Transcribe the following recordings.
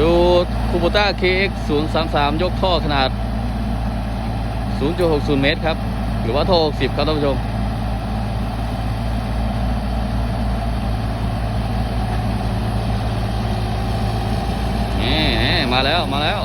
ดูคูโบต้า KX 033 ยกท่อขนาด 0.60 เมตรครับ หรือว่าท่อ60ครับท่านผู้ชมมาแล้วมาแล้ว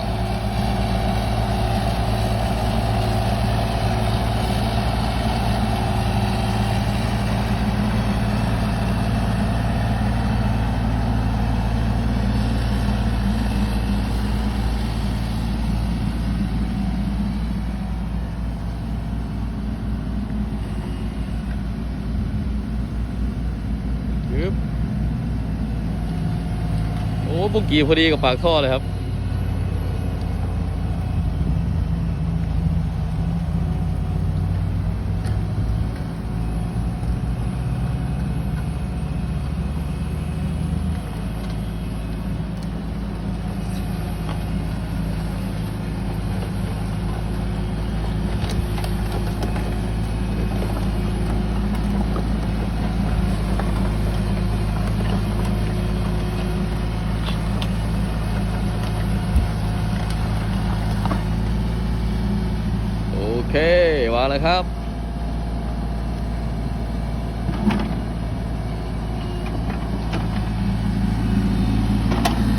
โอ้ปุกกี้พอดีกับปากท่อเลยครับโอเคมาแล้วครับ